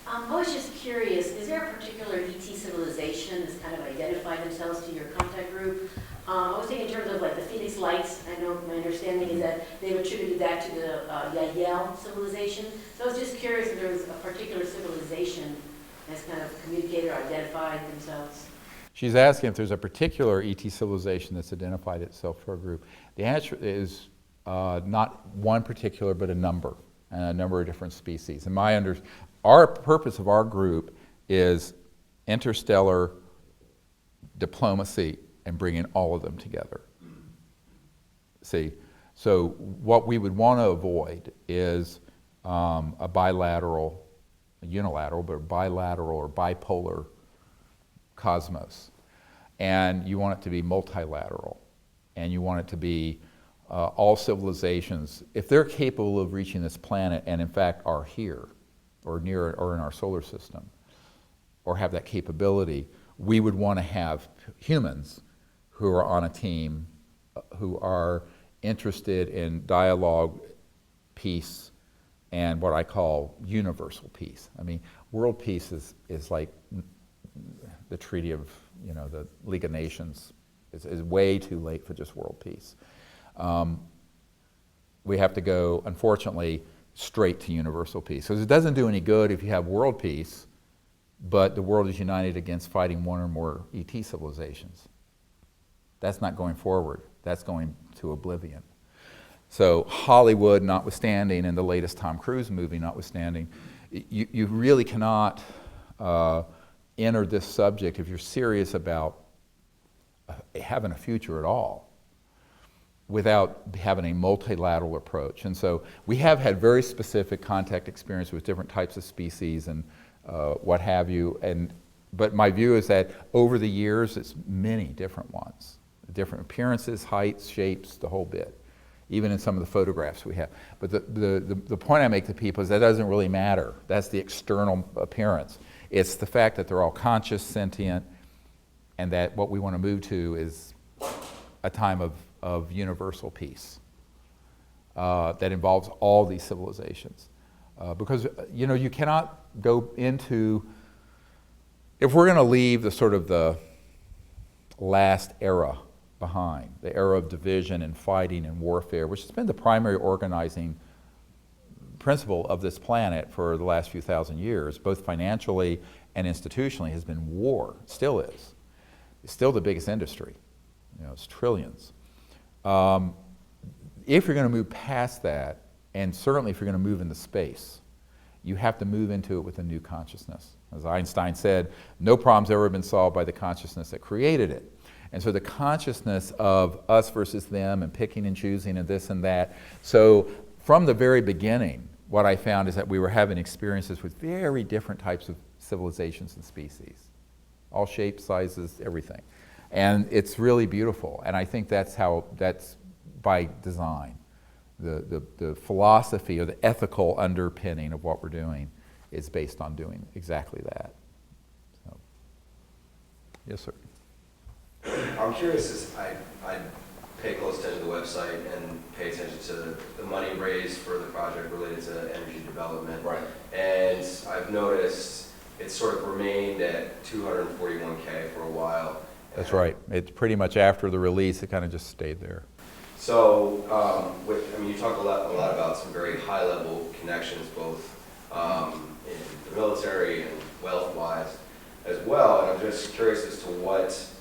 I was just curious, is there a particular ET civilization that's kind of identified themselves to your contact group? I was thinking in terms of like the Phoenix Lights. I know my understanding is that they've attributed that to the Yael civilization. So I was just curious if there was a particular civilization that's kind of communicated or identified themselves. She's asking if there's a particular ET civilization that's identified itself to our group. The answer is not one particular, but a number of different species. And our purpose of our group is interstellar diplomacy and bringing all of them together. See, so what we would want to avoid is a bilateral, a unilateral, but bilateral or bipolar cosmos. And you want it to be multilateral. And you want it to be all civilizations, if they're capable of reaching this planet and in fact are here or near it or in our solar system or have that capability, we would want to have humans who are on a team who are interested in dialogue, peace, and what I call universal peace. I mean, world peace is like the treaty of, the League of Nations is way too late for just world peace. We have to go, unfortunately, straight to universal peace. Because it doesn't do any good if you have world peace, but the world is united against fighting one or more ET civilizations. That's not going forward. That's going to oblivion. So Hollywood notwithstanding, and the latest Tom Cruise movie notwithstanding, you really cannot enter this subject if you're serious about having a future at all without having a multilateral approach. And so we have had very specific contact experience with different types of species and what have you. But my view is that over the years, it's many different ones. Different appearances, heights, shapes, the whole bit. Even in some of the photographs we have. But the point I make to people is that doesn't really matter. That's the external appearance. It's the fact that they're all conscious, sentient, and that what we want to move to is a time of universal peace that involves all these civilizations. Because, you cannot go into, if we're going to leave the sort of the last era behind, the era of division and fighting and warfare, which has been the primary organizing principle of this planet for the last few thousand years, both financially and institutionally, has been war. It still is. It's still the biggest industry. It's trillions. If you're going to move past that, and certainly if you're going to move into space, you have to move into it with a new consciousness. As Einstein said, no problem's ever been solved by the consciousness that created it. And so the consciousness of us versus them and picking and choosing and this and that. So from the very beginning, what I found is that we were having experiences with very different types of civilizations and species. All shapes, sizes, everything. And it's really beautiful. And I think that's by design. The philosophy or the ethical underpinning of what we're doing is based on doing exactly that. So, yes, sir. I'm curious, as I pay close attention to the website and pay attention to the money raised for the project related to energy development. Right. And I've noticed it's sort of remained at $241K for a while. That's right. It's pretty much after the release, it kind of just stayed there. So, you talk a lot about some very high-level connections, both in the military and wealth-wise as well. And I'm just curious as to what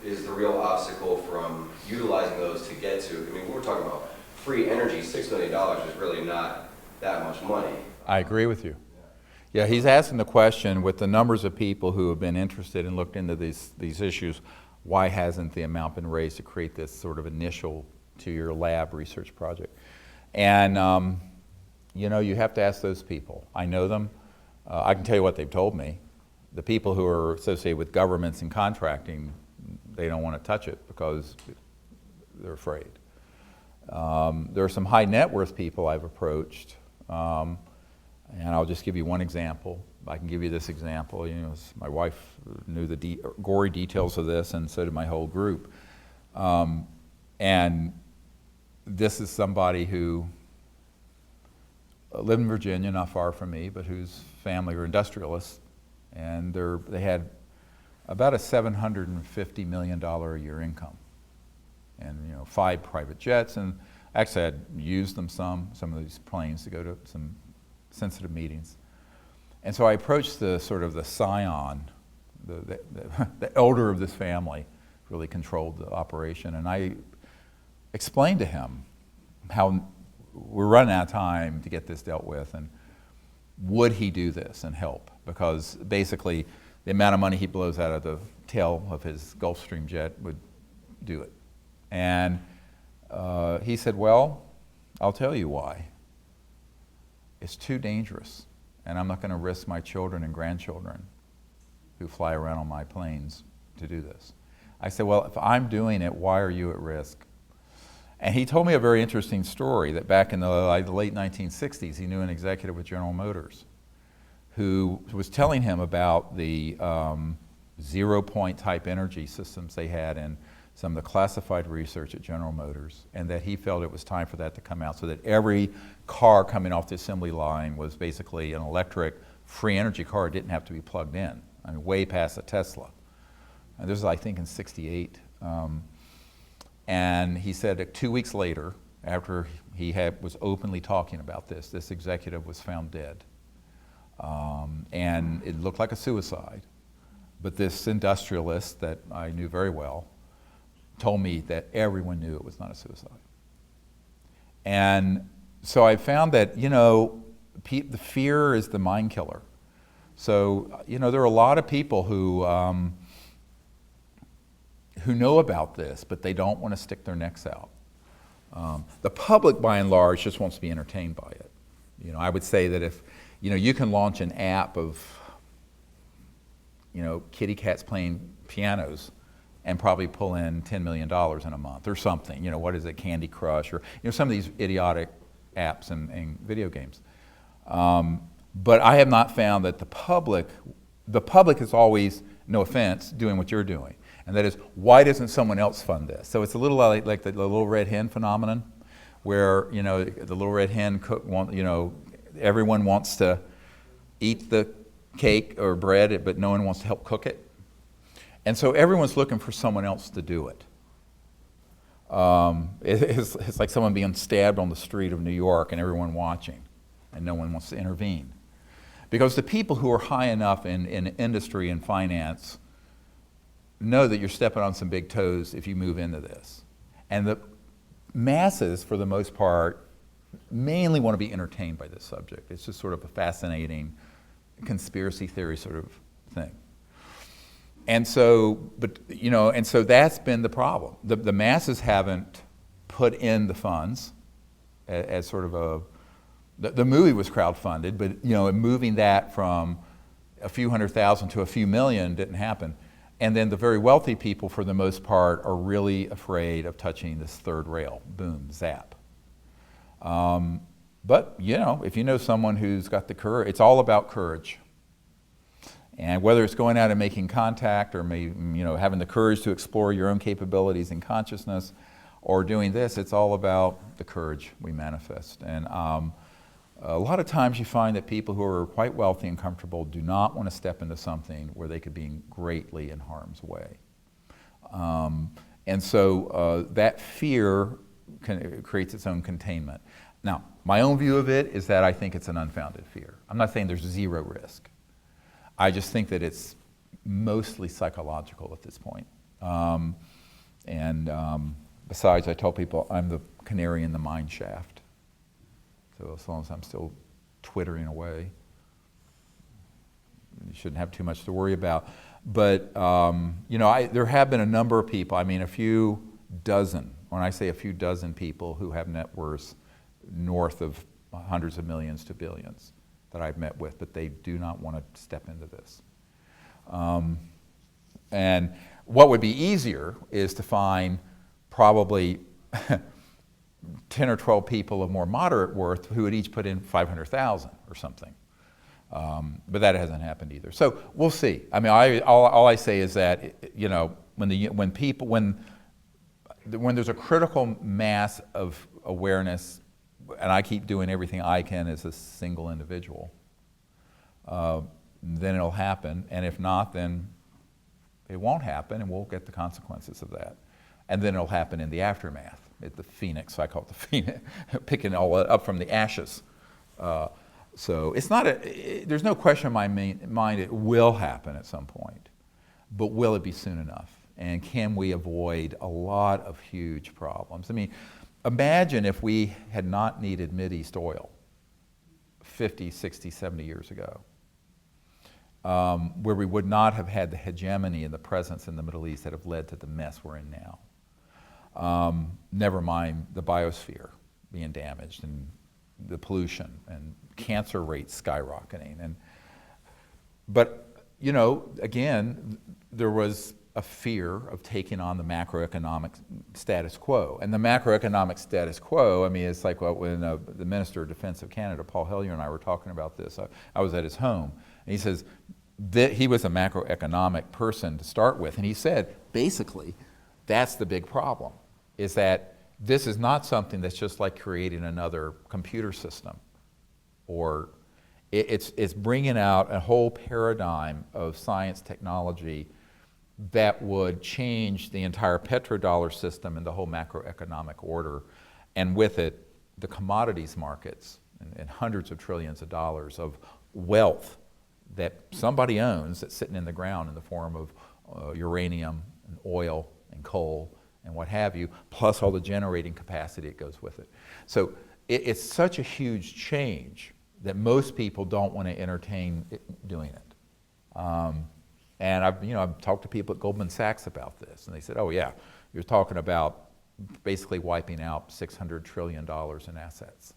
is the real obstacle from utilizing those to get to. We're talking about free energy. $6 million is really not that much money. I agree with you. Yeah, he's asking the question, with the numbers of people who have been interested and looked into these issues, why hasn't the amount been raised to create this sort of initial to your lab research project? And you have to ask those people. I know them. I can tell you what they've told me. The people who are associated with governments and contracting, they don't want to touch it because they're afraid. There are some high net worth people I've approached, and I'll just give you one example. I can give you this example. My wife knew the gory details of this, and so did my whole group. And this is somebody who lived in Virginia, not far from me, but whose family were industrialists, and they had about a $750 million a year income, and 5 private jets, and actually I'd used them some of these planes to go to some sensitive meetings. And so I approached the scion, the elder of this family, really controlled the operation, and I explained to him how we're running out of time to get this dealt with, and would he do this and help? Because basically the amount of money he blows out of the tail of his Gulfstream jet would do it. And he said, well, I'll tell you why. It's too dangerous, and I'm not going to risk my children and grandchildren who fly around on my planes to do this. I said, well, if I'm doing it, why are you at risk? And he told me a very interesting story that back in the late 1960s, he knew an executive with General Motors who was telling him about the zero-point type energy systems they had in some of the classified research at General Motors, and that he felt it was time for that to come out so that every car coming off the assembly line was basically an electric, free energy car. It didn't have to be plugged in. I mean, way past a Tesla. And this is, I think, in '68. And he said that 2 weeks later, after he was openly talking about this executive was found dead. And it looked like a suicide. But this industrialist that I knew very well told me that everyone knew it was not a suicide. And so I found that, the fear is the mind killer. So, there are a lot of people who know about this, but they don't want to stick their necks out. The public, by and large, just wants to be entertained by it. I would say that if, you can launch an app of, kitty cats playing pianos and probably pull in $10 million in a month or something. What is it, Candy Crush, or some of these idiotic apps and video games. But I have not found that the public is always, no offense, doing what you're doing. And that is, why doesn't someone else fund this? So it's a little like the little red hen phenomenon, where the little red hen everyone wants to eat the cake or bread, but no one wants to help cook it. And so everyone's looking for someone else to do it. It's like someone being stabbed on the street of New York and everyone watching, and no one wants to intervene. Because the people who are high enough in industry and finance know that you're stepping on some big toes if you move into this. And the masses, for the most part, mainly want to be entertained by this subject. It's just sort of a fascinating conspiracy theory sort of thing. And so, so that's been the problem. The masses haven't put in the funds as sort of the movie was crowdfunded, but moving that from a few $100,000 to a few million didn't happen. And then the very wealthy people, for the most part, are really afraid of touching this third rail. Boom, zap. But, if you know someone who's got the courage, it's all about courage. And whether it's going out and making contact, or having the courage to explore your own capabilities and consciousness, or doing this, it's all about the courage we manifest. And a lot of times you find that people who are quite wealthy and comfortable do not want to step into something where they could be greatly in harm's way. And so that fear creates its own containment. Now, my own view of it is that I think it's an unfounded fear. I'm not saying there's zero risk. I just think that it's mostly psychological at this point. Besides, I tell people I'm the canary in the mine shaft. So as long as I'm still twittering away, you shouldn't have too much to worry about. But, there have been a number of people, a few dozen, when I say a few dozen people who have net worths north of hundreds of millions to billions that I've met with, but they do not want to step into this. And what would be easier is to find probably 10 or 12 people of more moderate worth who would each put in 500,000 or something. But that hasn't happened either. So we'll see. All I say is that, when there's a critical mass of awareness and I keep doing everything I can as a single individual, then it'll happen. And if not, then it won't happen, and we'll get the consequences of that. And then it'll happen in the aftermath. At the phoenix, I call it the phoenix, picking all up from the ashes. So it's not there's no question in my mind it will happen at some point, but will it be soon enough? And can we avoid a lot of huge problems? I mean, imagine if we had not needed Mideast oil 50, 60, 70 years ago, where we would not have had the hegemony and the presence in the Middle East that have led to the mess we're in now. Never mind the biosphere being damaged and the pollution and cancer rates skyrocketing. But, you know, again, there was a fear of taking on the macroeconomic status quo. And the macroeconomic status quo, I mean, it's like when the Minister of Defense of Canada, Paul Hellyer, and I were talking about this. I was at his home, and he says that he was a macroeconomic person to start with, and he said, basically, that's the big problem, is that this is not something that's just like creating another computer system, or it's bringing out a whole paradigm of science technology that would change the entire petrodollar system and the whole macroeconomic order, and with it, the commodities markets and hundreds of trillions of dollars of wealth that somebody owns that's sitting in the ground in the form of uranium and oil and coal and what have you, plus all the generating capacity that goes with it. So it's such a huge change that most people don't want to entertain doing it. And I've talked to people at Goldman Sachs about this, and they said, oh yeah, you're talking about basically wiping out $600 trillion in assets.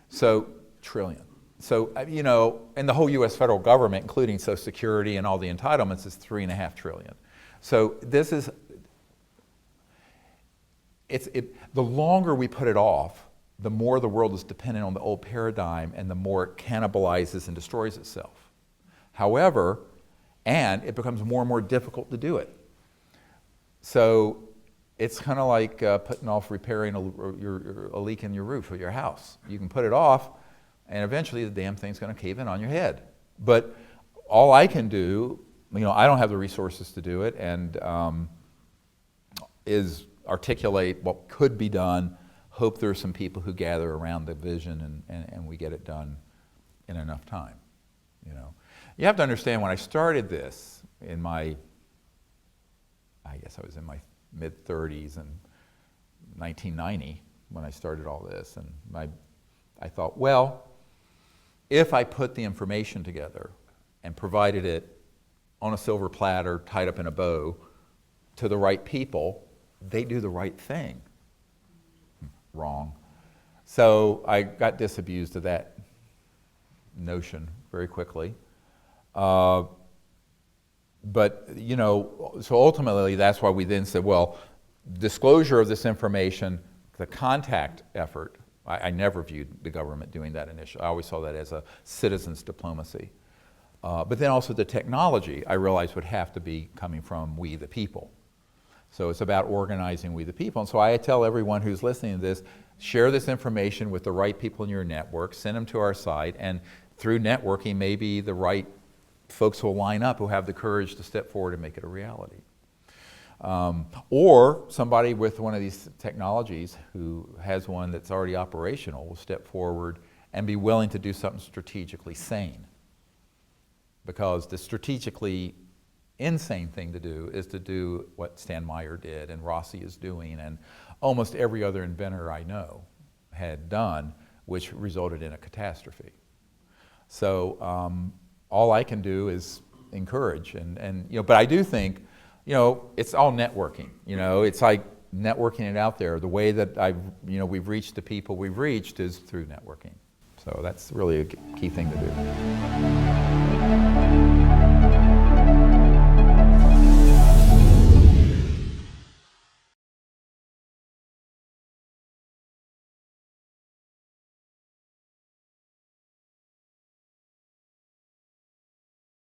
So, trillion. So, and the whole US federal government, including Social Security and all the entitlements, is $3.5 trillion. So this is, the longer we put it off, the more the world is dependent on the old paradigm and the more it cannibalizes and destroys itself. However, and it becomes more and more difficult to do it. So it's kind of like putting off repairing a leak in your roof of your house. You can put it off, and eventually the damn thing's going to cave in on your head. But all I can do, I don't have the resources to do it, and is articulate what could be done, hope there's some people who gather around the vision, and we get it done in enough time. You have to understand, when I started this I guess I was in my mid-30s in 1990 when I started all this, and I thought, well, if I put the information together and provided it on a silver platter tied up in a bow to the right people, they do the right thing. Wrong. So I got disabused of that notion very quickly. But, so ultimately that's why we then said, well, disclosure of this information, the contact effort, I never viewed the government doing that initially. I always saw that as a citizen's diplomacy. But then also the technology, I realized, would have to be coming from we the people. So it's about organizing we the people. And so I tell everyone who's listening to this, share this information with the right people in your network, send them to our site, and through networking, maybe the right folks will line up who have the courage to step forward and make it a reality. Or somebody with one of these technologies who has one that's already operational will step forward and be willing to do something strategically sane. Because the strategically insane thing to do is to do what Stan Meyer did and Rossi is doing and almost every other inventor I know had done, which resulted in a catastrophe. So all I can do is encourage, but I do think, it's all networking. It's like networking it out there. The way that we've reached the people we've reached is through networking. So that's really a key thing to do.